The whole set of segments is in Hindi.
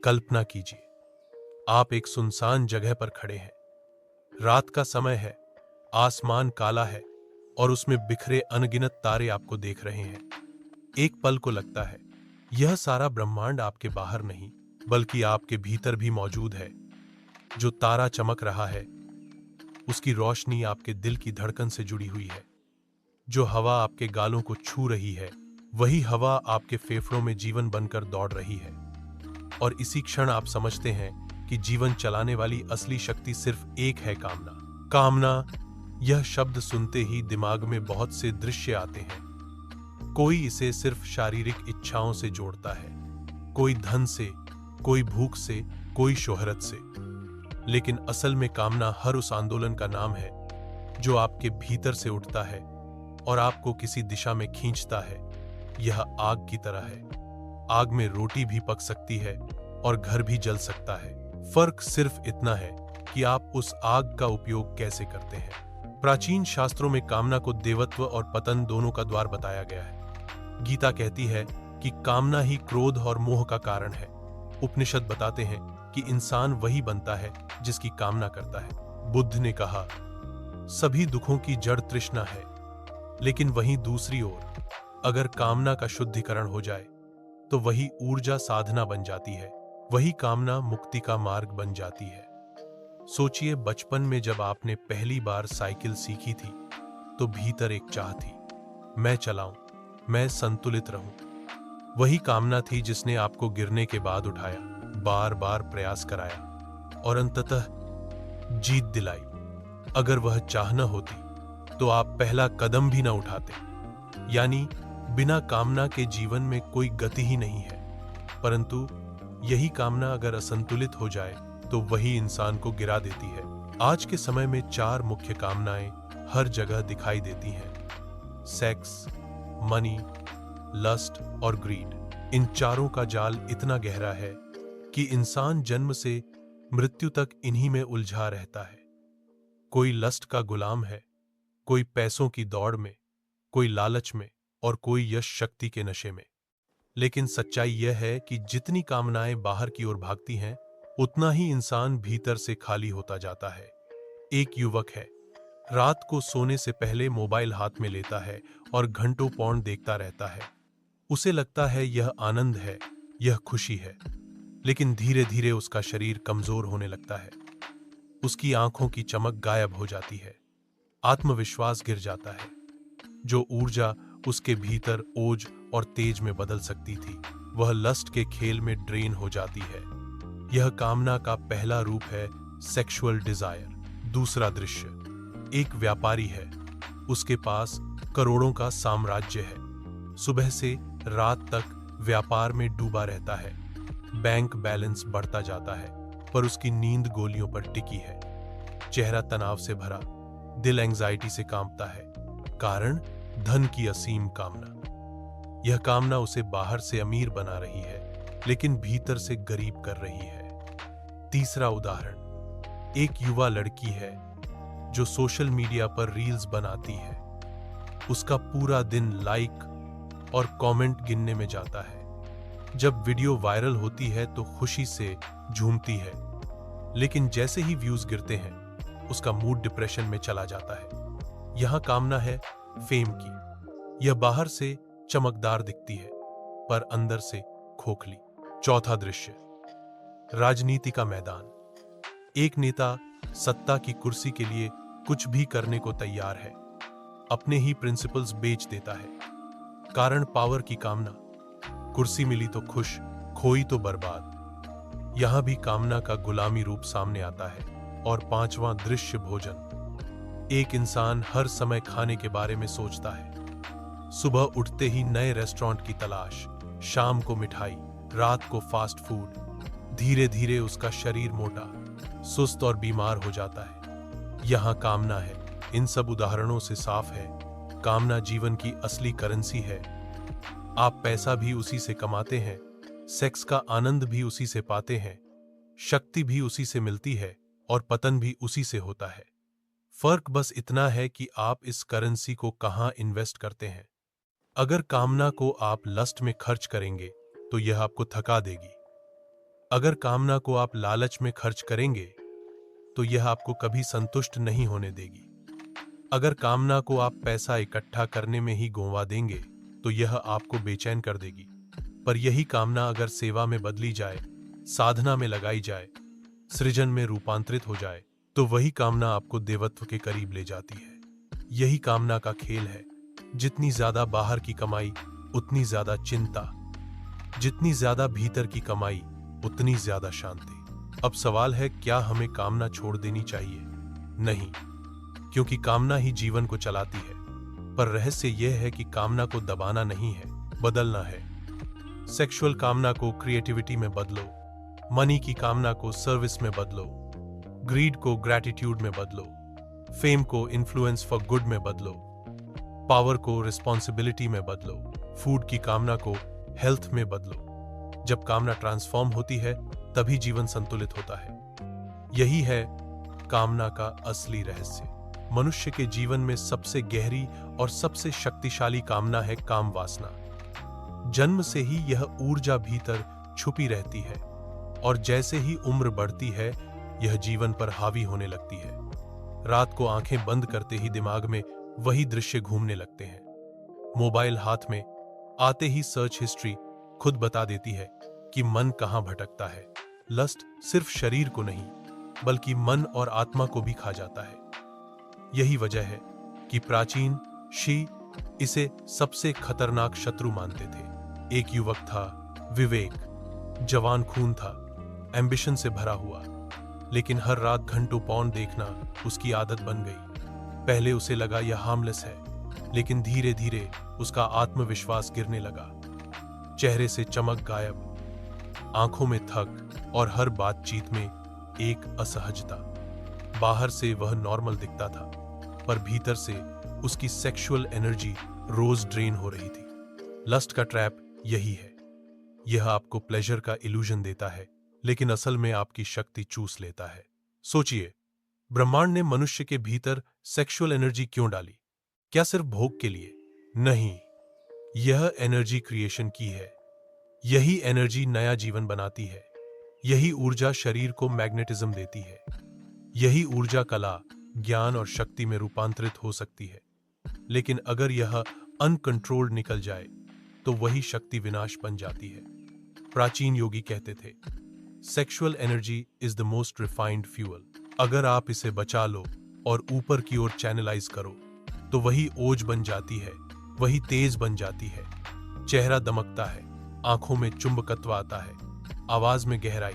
कल्पना कीजिए, आप एक सुनसान जगह पर खड़े हैं। रात का समय है, आसमान काला है और उसमें बिखरे अनगिनत तारे आपको देख रहे हैं। एक पल को लगता है यह सारा ब्रह्मांड आपके बाहर नहीं बल्कि आपके भीतर भी मौजूद है। जो तारा चमक रहा है उसकी रोशनी आपके दिल की धड़कन से जुड़ी हुई है। जो हवा आपके गालों को छू रही है वही हवा आपके फेफड़ों में जीवन बनकर दौड़ रही है। और इसी क्षण आप समझते हैं कि जीवन चलाने वाली असली शक्ति सिर्फ एक है, कामना। कामना, यह शब्द सुनते ही दिमाग में बहुत से दृश्य आते हैं। कोई इसे सिर्फ शारीरिक इच्छाओं से जोड़ता है, कोई धन से, कोई भूख से, कोई शोहरत से। लेकिन असल में कामना हर उस आंदोलन का नाम है जो आपके भीतर से उठता है और आपको किसी दिशा में खींचता है। यह आग की तरह है। आग में रोटी भी पक सकती है और घर भी जल सकता है। फर्क सिर्फ इतना है कि आप उस आग का उपयोग कैसे करते हैं। प्राचीन शास्त्रों में कामना को देवत्व और पतन दोनों का द्वार बताया गया है। गीता कहती है कि कामना ही क्रोध और मोह का कारण है। उपनिषद बताते हैं कि इंसान वही बनता है जिसकी कामना करता है। बुद्ध ने कहा, सभी दुखों की जड़ तृष्णा है। लेकिन वहीं दूसरी ओर अगर कामना का शुद्धिकरण हो जाए तो वही ऊर्जा साधना बन जाती है। वही कामना मुक्ति का मार्ग बन जाती है। सोचिए, बचपन में जब आपने पहली बार साइकिल सीखी थी तो भीतर एक चाह थी, मैं चलाऊं, मैं संतुलित रहूं। वही कामना थी जिसने आपको गिरने के बाद उठाया, बार बार प्रयास कराया और अंततः जीत दिलाई। अगर वह चाह न होती तो आप पहला कदम भी न उठाते। यानी बिना कामना के जीवन में कोई गति ही नहीं है। परंतु यही कामना अगर असंतुलित हो जाए तो वही इंसान को गिरा देती है। आज के समय में 4 मुख्य कामनाएं हर जगह दिखाई देती हैं: सेक्स, मनी, लस्ट और ग्रीड। इन चारों का जाल इतना गहरा है कि इंसान जन्म से मृत्यु तक इन्हीं में उलझा रहता है। कोई लस्ट का गुलाम है, कोई पैसों की दौड़ में, कोई लालच में और कोई यश शक्ति के नशे में। लेकिन सच्चाई यह है कि जितनी कामनाएं बाहर की ओर भागती हैं उतना ही इंसान भीतर से खाली होता जाता है। एक युवक है, रात को सोने से पहले मोबाइल हाथ में लेता है और घंटों पॉर्न देखता रहता है। उसे लगता है यह आनंद है, यह खुशी है। लेकिन धीरे धीरे उसका शरीर कमजोर होने लगता है। उसकी आंखों की चमक गायब हो जाती है, आत्मविश्वास गिर जाता है। जो ऊर्जा उसके भीतर ओज और तेज में बदल सकती थी वह लस्ट के खेल में ड्रेन हो जाती है। यह कामना का पहला रूप है, सेक्सुअल डिजायर। दूसरा दृश्य, एक व्यापारी है, उसके पास करोड़ों का साम्राज्य है। सुबह से रात तक व्यापार में डूबा रहता है। बैंक बैलेंस बढ़ता जाता है पर उसकी नींद गोलियों पर टिकी है। चेहरा तनाव से भरा, दिल एंजाइटी से कांपता है। कारण धन की असीम कामना। यह कामना उसे बाहर से अमीर बना रही है लेकिन भीतर से गरीब कर रही है। तीसरा उदाहरण, एक युवा लड़की है जो सोशल मीडिया पर रील्स बनाती है। उसका पूरा दिन लाइक और कमेंट गिनने में जाता है। जब वीडियो वायरल होती है तो खुशी से झूमती है, लेकिन जैसे ही व्यूज गिरते हैं उसका मूड डिप्रेशन में चला जाता है। यहां कामना है फेम की। यह बाहर से चमकदार दिखती है पर अंदर से खोखली। चौथा दृश्य, राजनीति का मैदान। एक नेता सत्ता की कुर्सी के लिए कुछ भी करने को तैयार है, अपने ही प्रिंसिपल्स बेच देता है। कारण पावर की कामना। कुर्सी मिली तो खुश, खोई तो बर्बाद। यहां भी कामना का गुलामी रूप सामने आता है। और पांचवां दृश्य, भोजन। एक इंसान हर समय खाने के बारे में सोचता है। सुबह उठते ही नए रेस्टोरेंट की तलाश, शाम को मिठाई, रात को फास्ट फूड। धीरे धीरे उसका शरीर मोटा, सुस्त और बीमार हो जाता है। यहां कामना है। इन सब उदाहरणों से साफ है, कामना जीवन की असली करेंसी है। आप पैसा भी उसी से कमाते हैं, सेक्स का आनंद भी उसी से पाते हैं, शक्ति भी उसी से मिलती है और पतन भी उसी से होता है। फर्क बस इतना है कि आप इस करेंसी को कहां इन्वेस्ट करते हैं। अगर कामना को आप लस्ट में खर्च करेंगे तो यह आपको थका देगी। अगर कामना को आप लालच में खर्च करेंगे तो यह आपको कभी संतुष्ट नहीं होने देगी। अगर कामना को आप पैसा इकट्ठा करने में ही गोवा देंगे तो यह आपको बेचैन कर देगी। पर यही कामना अगर सेवा में बदली जाए, साधना में लगाई जाए, सृजन में रूपांतरित हो जाए, तो वही कामना आपको देवत्व के करीब ले जाती है। यही कामना का खेल है। जितनी ज्यादा बाहर की कमाई उतनी ज्यादा चिंता, जितनी ज्यादा भीतर की कमाई उतनी ज्यादा शांति। अब सवाल है, क्या हमें कामना छोड़ देनी चाहिए? नहीं, क्योंकि कामना ही जीवन को चलाती है। पर रहस्य यह है कि कामना को दबाना नहीं है, बदलना है। सेक्सुअल कामना को क्रिएटिविटी में बदलो, मनी की कामना को सर्विस में बदलो, ग्रीड को ग्रैटिट्यूड में बदलो, फेम को इन्फ्लुएंस फॉर गुड में बदलो, पावर को रिस्पॉन्सिबिलिटी में बदलो, फूड की कामना को हेल्थ में बदलो। जब कामना ट्रांसफॉर्म होती है तभी जीवन संतुलित होता है। यही है कामना का असली रहस्य। मनुष्य के जीवन में सबसे गहरी और सबसे शक्तिशाली कामना है काम वासना। जन्म से ही यह ऊर्जा भीतर छुपी रहती है और जैसे ही उम्र बढ़ती है यह जीवन पर हावी होने लगती है। रात को आंखें बंद करते ही दिमाग में वही दृश्य घूमने लगते हैं। मोबाइल हाथ में आते ही सर्च हिस्ट्री खुद बता देती है कि मन कहां भटकता है। लस्ट सिर्फ शरीर को नहीं बल्कि मन और आत्मा को भी खा जाता है। यही वजह है कि प्राचीन ऋषि इसे सबसे खतरनाक शत्रु मानते थे। एक युवक था, विवेक, जवान खून था, एम्बिशन से भरा हुआ, लेकिन हर रात घंटों पॉर्न देखना उसकी आदत बन गई। पहले उसे लगा यह हार्मलेस है, लेकिन धीरे धीरे उसका आत्मविश्वास गिरने लगा। चेहरे से चमक गायब, आंखों में थक और हर बातचीत में एक असहजता। बाहर से वह नॉर्मल दिखता था, पर भीतर से उसकी सेक्सुअल एनर्जी रोज ड्रेन हो रही थी। लस्ट का ट्रैप यही है। यह आपको प्लेजर का इल्यूजन देता है, लेकिन असल में आपकी शक्ति चूस लेता है। सोचिए, ब्रह्मांड ने मनुष्य के भीतर सेक्सुअल एनर्जी क्यों डाली? क्या सिर्फ भोग के लिए? नहीं, यह एनर्जी क्रिएशन की है। यही एनर्जी नया जीवन बनाती है। यही ऊर्जा शरीर को मैग्नेटिज्म देती है। यही ऊर्जा कला, ज्ञान और शक्ति में रूपांतरित हो सकती है। लेकिन अगर यह अनकंट्रोल्ड निकल जाए तो वही शक्ति विनाश बन जाती है। प्राचीन योगी कहते थे, sexual energy is the most refined fuel. अगर आप इसे बचा लो और ऊपर की ओर चैनलाइज करो तो वही ओज बन जाती है, वही तेज बन जाती है। चेहरा दमकता है, आंखों में चुंबकत्व आता है, आवाज में गहराई।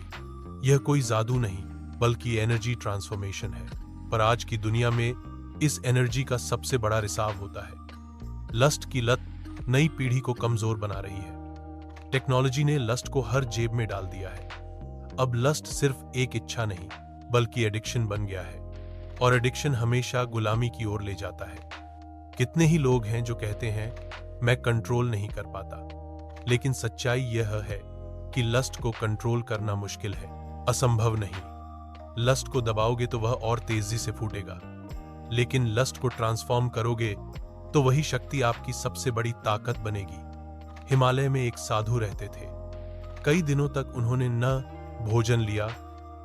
यह कोई जादू नहीं बल्कि एनर्जी ट्रांसफॉर्मेशन है। पर आज की दुनिया में इस एनर्जी का सबसे बड़ा रिसाव होता है। लस्ट की लत नई पीढ़ी को कमजोर बना रही है। टेक्नोलॉजी ने लस्ट को हर जेब में डाल दिया है। अब लस्ट सिर्फ एक इच्छा नहीं बल्कि एडिक्शन बन गया है, और एडिक्शन हमेशा गुलामी की ओर ले जाता है। कितने ही लोग हैं जो कहते हैं मैं कंट्रोल नहीं कर पाता, लेकिन सच्चाई यह है कि लस्ट को कंट्रोल करना मुश्किल है, असंभव नहीं। लस्ट को दबाओगे तो वह और तेजी से फूटेगा, लेकिन लस्ट को ट्रांसफॉर्म करोगे तो वही शक्ति आपकी सबसे बड़ी ताकत बनेगी। हिमालय में एक साधु रहते थे। कई दिनों तक उन्होंने न भोजन लिया,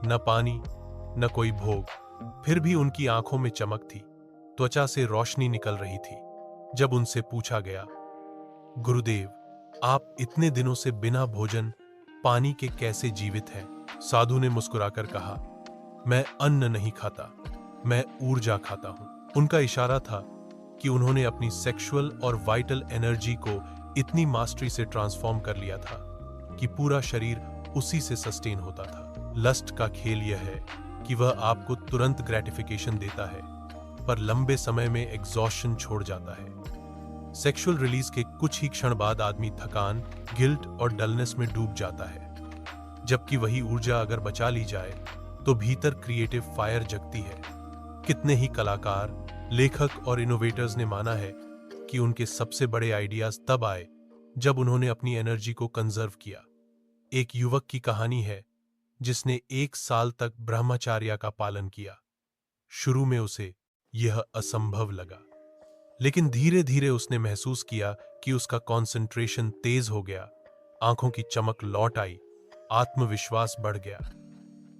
न पानी, न कोई भोग। फिर भी उनकी आंखों में चमक थी, त्वचा से रोशनी निकल रही थी। जब उनसे पूछा गया, गुरुदेव, आप इतने दिनों से बिना भोजन पानी के कैसे जीवित हैं? साधु ने मुस्कुराकर कहा, मैं अन्न नहीं खाता, मैं ऊर्जा खाता हूं। उनका इशारा था कि उन्होंने अपनी सेक्सुअल और वाइटल एनर्जी को इतनी मास्टरी से ट्रांसफॉर्म कर लिया था कि पूरा शरीर उसी से सस्टेन होता था। लस्ट का खेल यह है कि वह आपको तुरंत ग्रेटिफिकेशन देता है, पर लंबे समय में एग्जॉस्शन छोड़ जाता है। सेक्सुअल रिलीज के कुछ ही क्षण बाद आदमी थकान, गिल्ट और डलनेस में डूब जाता है, जबकि वही ऊर्जा अगर बचा ली जाए तो भीतर क्रिएटिव फायर जगती है। कितने ही कलाकार, लेखक और इनोवेटर्स ने माना है कि उनके सबसे बड़े आइडियाज तब आए जब उन्होंने अपनी एनर्जी को कंजर्व किया। एक युवक की कहानी है जिसने 1 साल तक ब्रह्मचर्य का पालन किया। शुरू में उसे यह असंभव लगा, लेकिन धीरे धीरे उसने महसूस किया कि उसका कंसंट्रेशन तेज हो गया, आंखों की चमक लौट आई आत्मविश्वास बढ़ गया।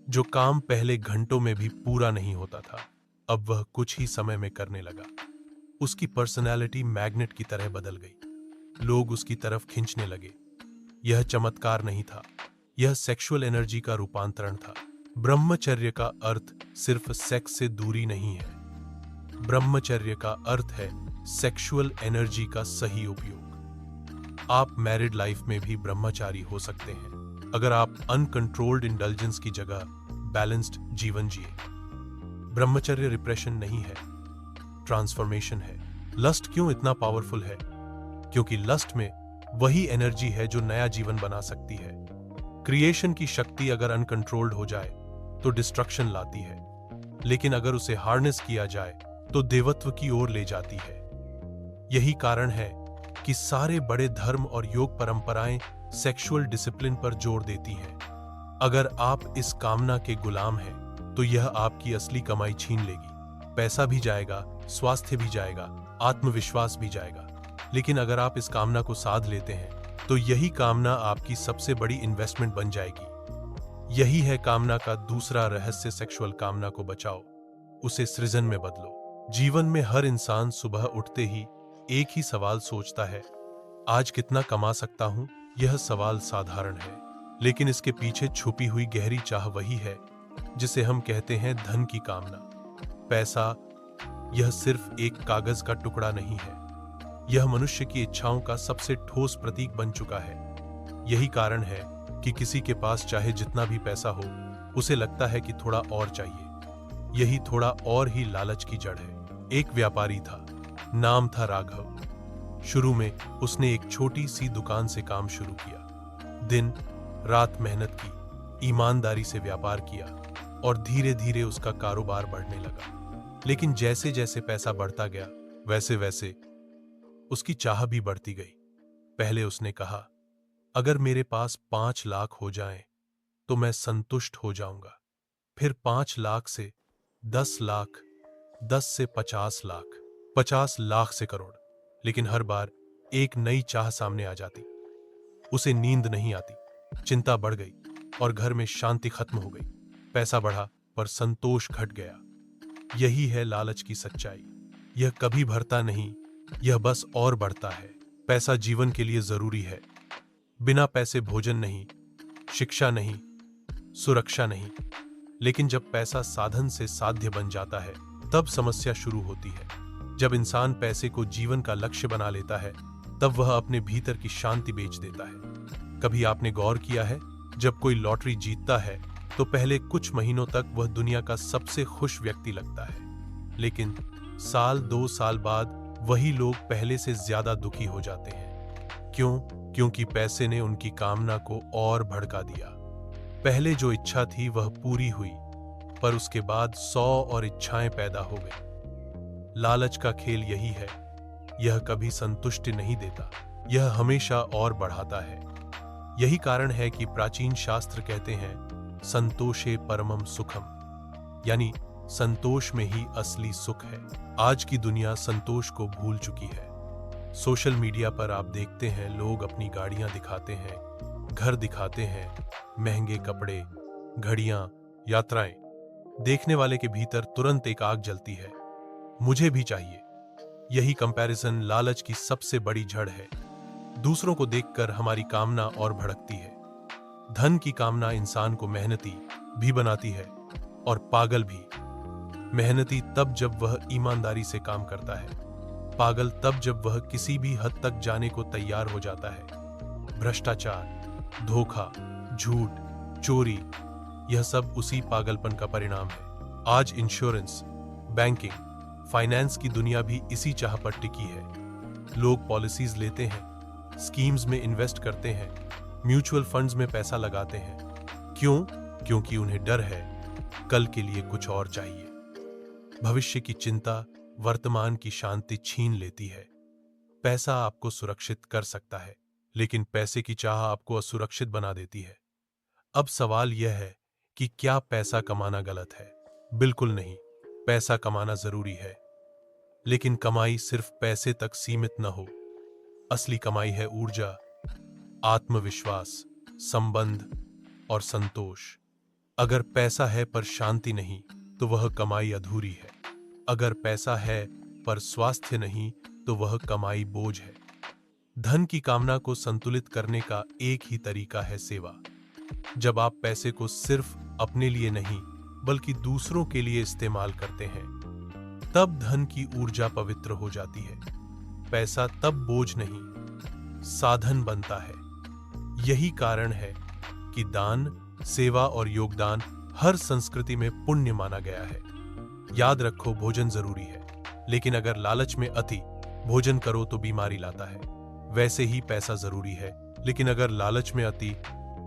जो काम पहले घंटों में भी पूरा नहीं होता था, अब वह कुछ ही समय में करने लगा। उसकी पर्सनैलिटी मैग्नेट की तरह बदल गई। लोग उसकी तरफ खींचने लगे। यह चमत्कार नहीं था, यह सेक्सुअल एनर्जी का रूपांतरण था। ब्रह्मचर्य का अर्थ सिर्फ सेक्स से दूरी नहीं है। ब्रह्मचर्य का अर्थ है सेक्सुअल एनर्जी का सही उपयोग। आप मैरिड लाइफ में भी ब्रह्मचारी हो सकते हैं अगर आप अनकंट्रोल्ड इंडल्जेंस की जगह बैलेंस्ड जीवन जिए। ब्रह्मचर्य रिप्रेशन नहीं है, ट्रांसफॉर्मेशन है। लस्ट क्यों इतना पावरफुल है? क्योंकि लस्ट में वही एनर्जी है जो नया जीवन बना सकती है। क्रिएशन की शक्ति अगर अनकंट्रोल्ड हो जाए तो डिस्ट्रक्शन लाती है, लेकिन अगर उसे हार्नेस किया जाए तो देवत्व की ओर ले जाती है। यही कारण है कि सारे बड़े धर्म और योग परंपराएं सेक्सुअल डिसिप्लिन पर जोर देती हैं। अगर आप इस कामना के गुलाम हैं, तो यह आपकी असली कमाई छीन लेगी। पैसा भी जाएगा, स्वास्थ्य भी जाएगा, आत्मविश्वास भी जाएगा। लेकिन अगर आप इस कामना को साध लेते हैं, तो यही कामना आपकी सबसे बड़ी इन्वेस्टमेंट बन जाएगी। यही है कामना का दूसरा रहस्य। सेक्सुअल कामना को बचाओ, उसे सृजन में बदलो। जीवन में हर इंसान सुबह उठते ही एक ही सवाल सोचता है, आज कितना कमा सकता हूं? यह सवाल साधारण है, लेकिन इसके पीछे छुपी हुई गहरी चाह वही है जिसे हम कहते हैं धन की कामना। पैसा यह सिर्फ एक कागज का टुकड़ा नहीं है, यह मनुष्य की इच्छाओं का सबसे ठोस प्रतीक बन चुका है। यही कारण है कि किसी के पास चाहे जितना भी पैसा हो, उसे लगता है कि थोड़ा और चाहिए। यही थोड़ा और ही लालच की जड़ है। एक व्यापारी था, नाम था राघव। शुरू में उसने एक छोटी सी दुकान से काम शुरू किया। दिन रात मेहनत की, ईमानदारी से व्यापार किया और धीरे धीरे उसका कारोबार बढ़ने लगा। लेकिन जैसे जैसे पैसा बढ़ता गया, वैसे वैसे उसकी चाह भी बढ़ती गई। पहले उसने कहा, अगर मेरे पास 5 लाख हो जाएं, तो मैं संतुष्ट हो जाऊंगा। फिर 5 लाख से 10 लाख, 10 से 50 लाख, 50 लाख से करोड़। लेकिन हर बार एक नई चाह सामने आ जाती। उसे नींद नहीं आती, चिंता बढ़ गई और घर में शांति खत्म हो गई। पैसा बढ़ा पर संतोष घट गया। यही है लालच की सच्चाई। यह कभी भरता नहीं, यह बस और बढ़ता है। पैसा जीवन के लिए जरूरी है। बिना पैसे भोजन नहीं, शिक्षा नहीं, सुरक्षा नहीं। लेकिन जब पैसा साधन से साध्य बन जाता है, तब समस्या शुरू होती है। जब इंसान पैसे को जीवन का लक्ष्य बना लेता है, तब वह अपने भीतर की शांति बेच देता है। कभी आपने गौर किया है, जब कोई लॉटरी जीतता है तो पहले कुछ महीनों तक वह दुनिया का सबसे खुश व्यक्ति लगता है, लेकिन साल 2 साल बाद वही लोग पहले से ज्यादा दुखी हो जाते हैं। क्यों? क्योंकि पैसे ने उनकी कामना को और भड़का दिया। पहले जो इच्छा थी वह पूरी हुई, पर उसके बाद 100 और इच्छाएं पैदा हो गई। लालच का खेल यही है, यह कभी संतुष्टि नहीं देता, यह हमेशा और बढ़ाता है। यही कारण है कि प्राचीन शास्त्र कहते हैं, संतोषे परमम सुखम, यानी संतोष में ही असली सुख है। आज की दुनिया संतोष को भूल चुकी है। सोशल मीडिया पर आप देखते हैं, लोग अपनी गाड़ियां दिखाते हैं, घर दिखाते हैं, महंगे कपड़े, घड़ियां, यात्राएं। देखने वाले के भीतर तुरंत एक आग जलती है, मुझे भी चाहिए। यही कंपैरिजन लालच की सबसे बड़ी जड़ है। दूसरों को देखकर हमारी कामना और भड़कती है। धन की कामना इंसान को मेहनती भी बनाती है और पागल भी। मेहनती तब जब वह ईमानदारी से काम करता है, पागल तब जब वह किसी भी हद तक जाने को तैयार हो जाता है। भ्रष्टाचार, धोखा, झूठ, चोरी, यह सब उसी पागलपन का परिणाम है। आज इंश्योरेंस, बैंकिंग, फाइनेंस की दुनिया भी इसी चाह पर टिकी है। लोग पॉलिसीज लेते हैं, स्कीम्स में इन्वेस्ट करते हैं, म्यूचुअल फंड्स में पैसा लगाते हैं। क्यों? क्योंकि उन्हें डर है, कल के लिए कुछ और चाहिए। भविष्य की चिंता वर्तमान की शांति छीन लेती है। पैसा आपको सुरक्षित कर सकता है, लेकिन पैसे की चाह आपको असुरक्षित बना देती है। अब सवाल यह है कि क्या पैसा कमाना गलत है? बिल्कुल नहीं, पैसा कमाना जरूरी है, लेकिन कमाई सिर्फ पैसे तक सीमित न हो। असली कमाई है ऊर्जा, आत्मविश्वास, संबंध, और संतोष। अगर पैसा है पर शांति नहीं तो वह कमाई अधूरी है। अगर पैसा है पर स्वास्थ्य नहीं तो वह कमाई बोझ है। धन की कामना को संतुलित करने का एक ही तरीका है सेवा। जब आप पैसे को सिर्फ अपने लिए नहीं बल्कि दूसरों के लिए इस्तेमाल करते हैं, तब धन की ऊर्जा पवित्र हो जाती है। पैसा तब बोझ नहीं, साधन बनता है। यही कारण है कि दान, सेवा और योगदान हर संस्कृति में पुण्य माना गया है। याद रखो, भोजन जरूरी है, लेकिन अगर लालच में अति भोजन करो तो बीमारी लाता है। वैसे ही पैसा जरूरी है, लेकिन अगर लालच में अति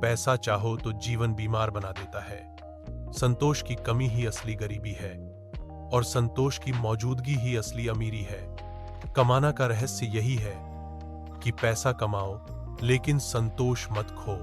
पैसा चाहो तो जीवन बीमार बना देता है। संतोष की कमी ही असली गरीबी है और संतोष की मौजूदगी ही असली अमीरी है। कमाना का रहस्य यही है कि पैसा कमाओ लेकिन संतोष मत खो।